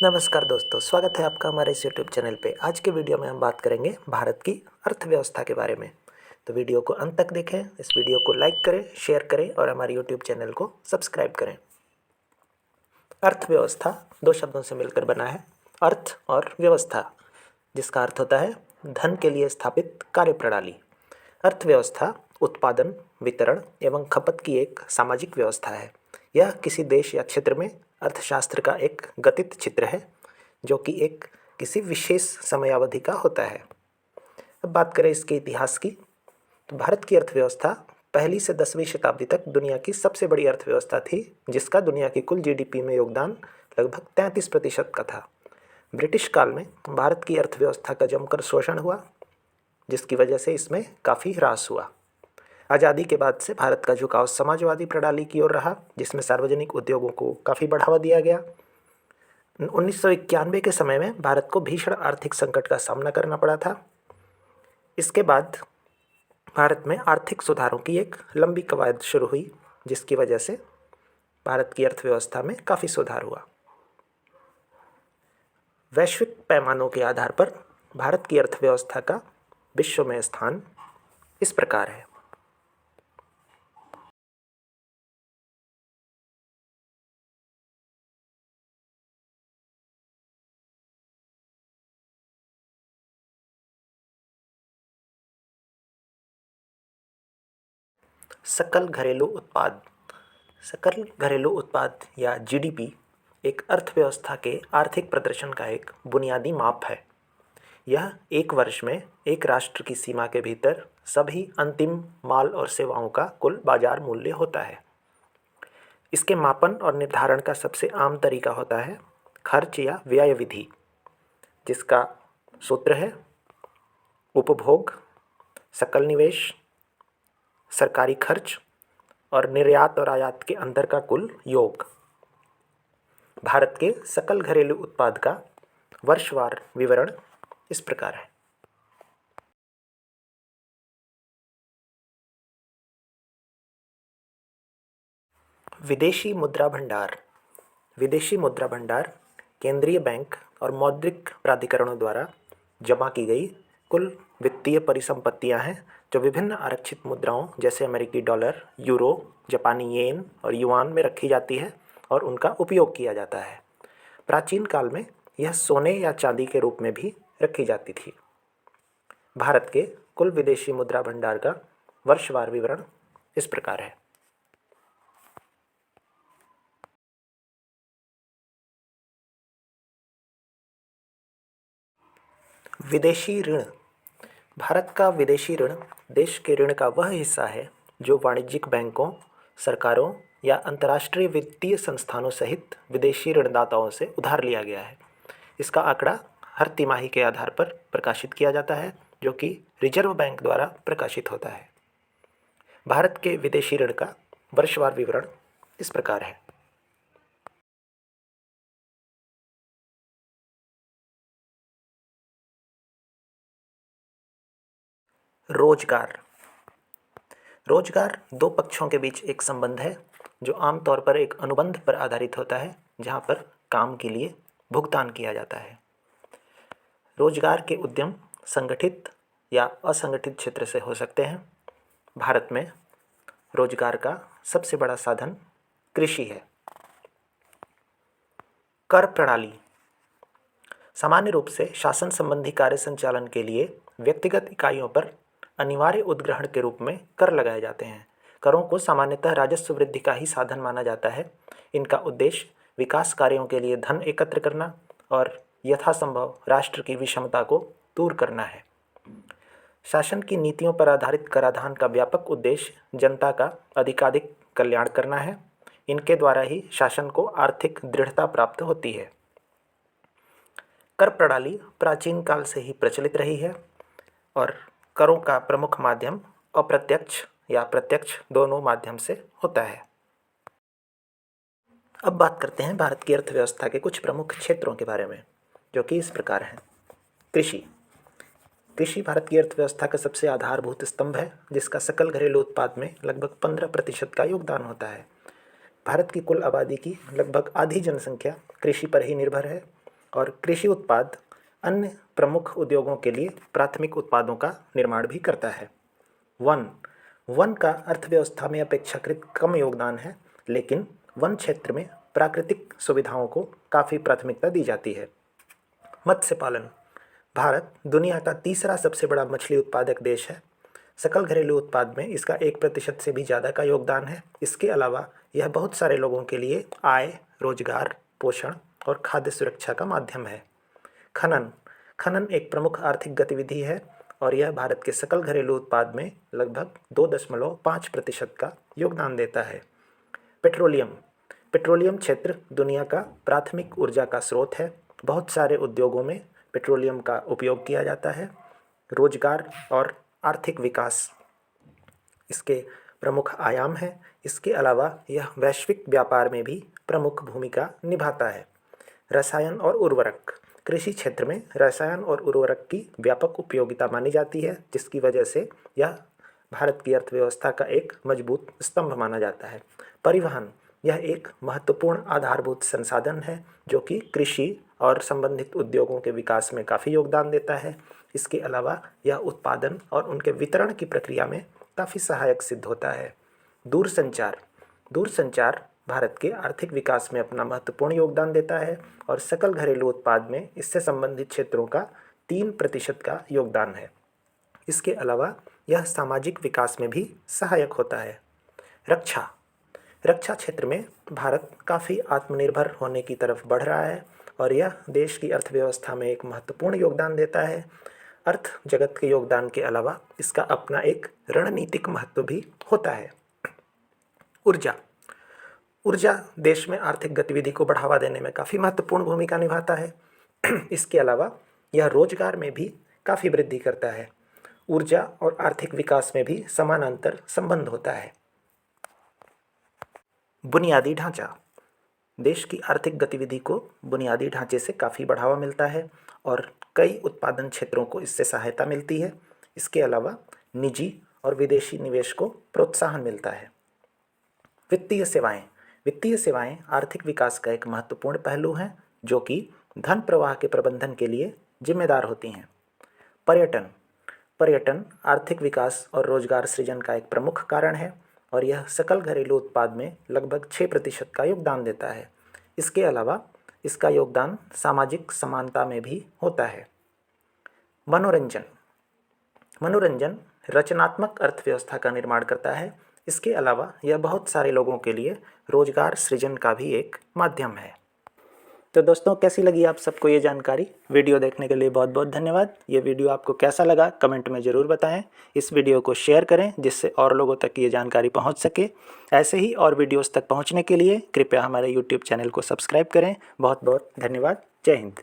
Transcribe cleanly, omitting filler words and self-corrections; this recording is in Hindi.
नमस्कार दोस्तों, स्वागत है आपका हमारे इस यूट्यूब चैनल पे। आज के वीडियो में हम बात करेंगे भारत की अर्थव्यवस्था के बारे में। तो वीडियो को अंत तक देखें, इस वीडियो को लाइक करें, शेयर करें और हमारे यूट्यूब चैनल को सब्सक्राइब करें। अर्थव्यवस्था दो शब्दों से मिलकर बना है, अर्थ और व्यवस्था, जिसका अर्थ होता है धन के लिए स्थापित कार्यप्रणाली। अर्थव्यवस्था उत्पादन, वितरण एवं खपत की एक सामाजिक व्यवस्था है। यह किसी देश या क्षेत्र में अर्थशास्त्र का एक गतित चित्र है जो कि एक किसी विशेष समयावधि का होता है। अब बात करें इसके इतिहास की, तो भारत की अर्थव्यवस्था पहली से 10वीं शताब्दी तक दुनिया की सबसे बड़ी अर्थव्यवस्था थी, जिसका दुनिया की कुल जीडीपी में योगदान लगभग 33% का था। ब्रिटिश काल में भारत की अर्थव्यवस्था का जमकर शोषण हुआ, जिसकी वजह से इसमें काफ़ी ह्रास हुआ। आज़ादी के बाद से भारत का झुकाव समाजवादी प्रणाली की ओर रहा, जिसमें सार्वजनिक उद्योगों को काफ़ी बढ़ावा दिया गया। 1991 के समय में भारत को भीषण आर्थिक संकट का सामना करना पड़ा था। इसके बाद भारत में आर्थिक सुधारों की एक लंबी कवायद शुरू हुई, जिसकी वजह से भारत की अर्थव्यवस्था में काफ़ी सुधार हुआ। वैश्विक पैमानों के आधार पर भारत की अर्थव्यवस्था का विश्व में स्थान इस प्रकार है। सकल घरेलू उत्पाद। सकल घरेलू उत्पाद या जीडीपी एक अर्थव्यवस्था के आर्थिक प्रदर्शन का एक बुनियादी माप है। यह एक वर्ष में एक राष्ट्र की सीमा के भीतर सभी अंतिम माल और सेवाओं का कुल बाजार मूल्य होता है। इसके मापन और निर्धारण का सबसे आम तरीका होता है खर्च या व्यय विधि, जिसका सूत्र है उपभोग, सकल निवेश, सरकारी खर्च और निर्यात और आयात के अंतर का कुल योग। भारत के सकल घरेलू उत्पाद का वर्षवार विवरण इस प्रकार है। विदेशी मुद्रा भंडार। विदेशी मुद्रा भंडार केंद्रीय बैंक और मौद्रिक प्राधिकरणों द्वारा जमा की गई कुल वित्तीय परिसंपत्तियां हैं, जो विभिन्न आरक्षित मुद्राओं जैसे अमेरिकी डॉलर, यूरो, जापानी येन और युआन में रखी जाती है और उनका उपयोग किया जाता है। प्राचीन काल में यह सोने या चांदी के रूप में भी रखी जाती थी। भारत के कुल विदेशी मुद्रा भंडार का वर्षवार विवरण इस प्रकार है। विदेशी ऋण। भारत का विदेशी ऋण देश के ऋण का वह हिस्सा है जो वाणिज्यिक बैंकों, सरकारों या अंतर्राष्ट्रीय वित्तीय संस्थानों सहित विदेशी ऋणदाताओं से उधार लिया गया है। इसका आंकड़ा हर तिमाही के आधार पर प्रकाशित किया जाता है, जो कि रिजर्व बैंक द्वारा प्रकाशित होता है। भारत के विदेशी ऋण का वर्षवार विवरण इस प्रकार है। रोजगार। रोजगार दो पक्षों के बीच एक संबंध है जो आमतौर पर एक अनुबंध पर आधारित होता है, जहाँ पर काम के लिए भुगतान किया जाता है। रोजगार के उद्यम संगठित या असंगठित क्षेत्र से हो सकते हैं। भारत में रोजगार का सबसे बड़ा साधन कृषि है। कर प्रणाली। सामान्य रूप से शासन संबंधी कार्य संचालन के लिए व्यक्तिगत इकाइयों पर अनिवार्य उद्ग्रहण के रूप में कर लगाए जाते हैं। करों को सामान्यतः राजस्व वृद्धि का ही साधन माना जाता है। इनका उद्देश्य विकास कार्यों के लिए धन एकत्र करना और यथासंभव राष्ट्र की विषमता को दूर करना है। शासन की नीतियों पर आधारित कराधान का व्यापक उद्देश्य जनता का अधिकाधिक कल्याण करना है। इनके द्वारा ही शासन को आर्थिक दृढ़ता प्राप्त होती है। कर प्रणाली प्राचीन काल से ही प्रचलित रही है और करों का प्रमुख माध्यम अप्रत्यक्ष या प्रत्यक्ष दोनों माध्यम से होता है। अब बात करते हैं भारत की अर्थव्यवस्था के कुछ प्रमुख क्षेत्रों के बारे में, जो कि इस प्रकार हैं। कृषि। कृषि भारत की अर्थव्यवस्था का सबसे आधारभूत स्तंभ है, जिसका सकल घरेलू उत्पाद में लगभग 15% का योगदान होता है। भारत की कुल आबादी की लगभग आधी जनसंख्या कृषि पर ही निर्भर है। और कृषि उत्पाद अन्य प्रमुख उद्योगों के लिए प्राथमिक उत्पादों का निर्माण भी करता है। वन वन का अर्थव्यवस्था में अपेक्षाकृत कम योगदान है, लेकिन वन क्षेत्र में प्राकृतिक सुविधाओं को काफ़ी प्राथमिकता दी जाती है। मत्स्य पालन। भारत दुनिया का तीसरा सबसे बड़ा मछली उत्पादक देश है। सकल घरेलू उत्पाद में इसका 1% से भी ज़्यादा का योगदान है। इसके अलावा यह बहुत सारे लोगों के लिए आय, रोजगार, पोषण और खाद्य सुरक्षा का माध्यम है। खनन खनन एक प्रमुख आर्थिक गतिविधि है और यह भारत के सकल घरेलू उत्पाद में लगभग 2.5% का योगदान देता है। पेट्रोलियम पेट्रोलियम क्षेत्र दुनिया का प्राथमिक ऊर्जा का स्रोत है। बहुत सारे उद्योगों में पेट्रोलियम का उपयोग किया जाता है। रोजगार और आर्थिक विकास इसके प्रमुख आयाम हैं। इसके अलावा यह वैश्विक व्यापार में भी प्रमुख भूमिका निभाता है। रसायन और उर्वरक कृषि क्षेत्र में रसायन और उर्वरक की व्यापक उपयोगिता मानी जाती है, जिसकी वजह से यह भारत की अर्थव्यवस्था का एक मजबूत स्तंभ माना जाता है। परिवहन यह एक महत्वपूर्ण आधारभूत संसाधन है जो कि कृषि और संबंधित उद्योगों के विकास में काफ़ी योगदान देता है। इसके अलावा यह उत्पादन और उनके वितरण की प्रक्रिया में काफ़ी सहायक सिद्ध होता है। दूरसंचार भारत के आर्थिक विकास में अपना महत्वपूर्ण योगदान देता है और सकल घरेलू उत्पाद में इससे संबंधित क्षेत्रों का 3% का योगदान है। इसके अलावा यह सामाजिक विकास में भी सहायक होता है। रक्षा क्षेत्र में भारत काफ़ी आत्मनिर्भर होने की तरफ बढ़ रहा है और यह देश की अर्थव्यवस्था में एक महत्वपूर्ण योगदान देता है। अर्थ जगत के योगदान के अलावा इसका अपना एक रणनीतिक महत्व भी होता है। ऊर्जा देश में आर्थिक गतिविधि को बढ़ावा देने में काफ़ी महत्वपूर्ण भूमिका निभाता है। इसके अलावा यह रोजगार में भी काफ़ी वृद्धि करता है। ऊर्जा और आर्थिक विकास में भी समानांतर संबंध होता है। बुनियादी ढांचा देश की आर्थिक गतिविधि को बुनियादी ढांचे से काफ़ी बढ़ावा मिलता है और कई उत्पादन क्षेत्रों को इससे सहायता मिलती है। इसके अलावा निजी और विदेशी निवेश को प्रोत्साहन मिलता है। वित्तीय सेवाएं आर्थिक विकास का एक महत्वपूर्ण पहलू हैं जो कि धन प्रवाह के प्रबंधन के लिए जिम्मेदार होती हैं। पर्यटन आर्थिक विकास और रोजगार सृजन का एक प्रमुख कारण है और यह सकल घरेलू उत्पाद में लगभग 6% का योगदान देता है। इसके अलावा इसका योगदान सामाजिक समानता में भी होता है। मनोरंजन रचनात्मक अर्थव्यवस्था का निर्माण करता है। इसके अलावा यह बहुत सारे लोगों के लिए रोजगार सृजन का भी एक माध्यम है। तो दोस्तों, कैसी लगी आप सबको ये जानकारी? वीडियो देखने के लिए बहुत बहुत धन्यवाद। ये वीडियो आपको कैसा लगा कमेंट में ज़रूर बताएं। इस वीडियो को शेयर करें जिससे और लोगों तक ये जानकारी पहुंच सके। ऐसे ही और वीडियोस तक पहुंचने के लिए कृपया हमारे YouTube चैनल को सब्सक्राइब करें। बहुत बहुत धन्यवाद। जय हिंद।